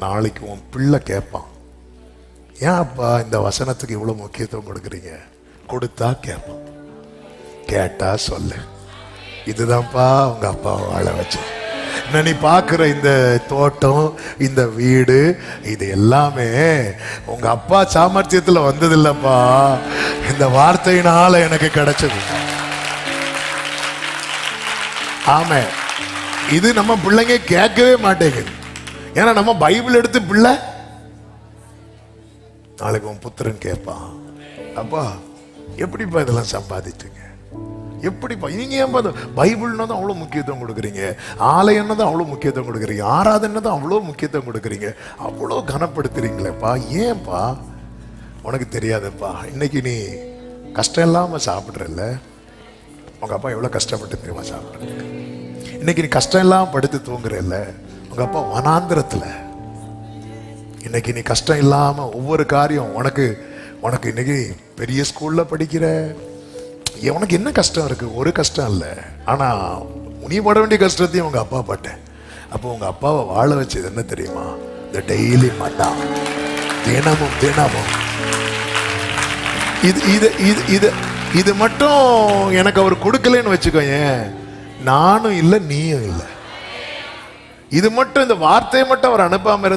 நாளைக்கு உன் பிள்ளை கேட்பான், ஏன் அப்பா இந்த வசனத்துக்கு இவ்வளவு முக்கியத்துவம் கொடுக்குறீங்க? கொடுத்தா கேட்பான், கேட்டா சொல்லு, இதுதான்ப்பா உங்க அப்பாவை வாழ வச்சு. நீ பார்க்குற இந்த தோட்டம், இந்த வீடு, இது எல்லாமே உங்க அப்பா சாமர்த்தியத்தில் வந்தது இல்லப்பா, இந்த வார்த்தையினால எனக்கு கிடைச்சது. ஆமே, இது நம்ம பிள்ளைங்க கேட்கவே மாட்டேங்குது. ஏன்னா நம்ம பைபிள் எடுத்து பிள்ளை நாளைக்கு உன் புத்திரன் கேட்பான், அப்பா எப்படிப்பா இதெல்லாம் சம்பாதிச்சுங்க, எப்படிப்பா நீங்க ஏன் பைபிள்னா தான் அவ்வளோ முக்கியத்துவம் கொடுக்குறீங்க, ஆலயம்னா தான் அவ்வளோ முக்கியத்துவம் கொடுக்குறீங்க, ஆராதனை தான் அவ்வளோ முக்கியத்துவம் கொடுக்குறீங்க, அவ்வளோ கனப்படுத்துறீங்களேப்பா, ஏன்பா? உனக்கு தெரியாதுப்பா, இன்னைக்கு நீ கஷ்டம் இல்லாமல் சாப்பிட்றல்ல, உங்க அப்பா எவ்வளோ கஷ்டப்பட்டு தெரியுமா சாப்பிட்றதுக்கு. இன்னைக்கு நீ கஷ்டம் இல்லாமல் படுத்து தூங்குறல்ல, உங்க அப்பா வனாந்திரத்தில். இன்னைக்கு நீ கஷ்டம் இல்லாமல் ஒவ்வொரு காரியம், உனக்கு இன்னைக்கு பெரிய ஸ்கூல்ல படிக்கிற, உனக்கு என்ன கஷ்டம் இருக்கு? ஒரு கஷ்டம் இல்லை. ஆனா நீ பட வேண்டிய கஷ்டத்தையும் உங்க அப்பா பட்டேன். அப்போ உங்க அப்பாவை வாழ வச்சது என்ன தெரியுமா? இந்த டெய்லி மன்னா, தினமும் தினமும். இது இது இது இது இது மட்டும் எனக்கு அவர் கொடுக்கலன்னு வச்சுக்கோங்க, நானும் இல்லை நீயும் இல்லை. இது மட்டும், இந்த வார்த்தையை மட்டும் அவர் அனுப்பாம இருந்தா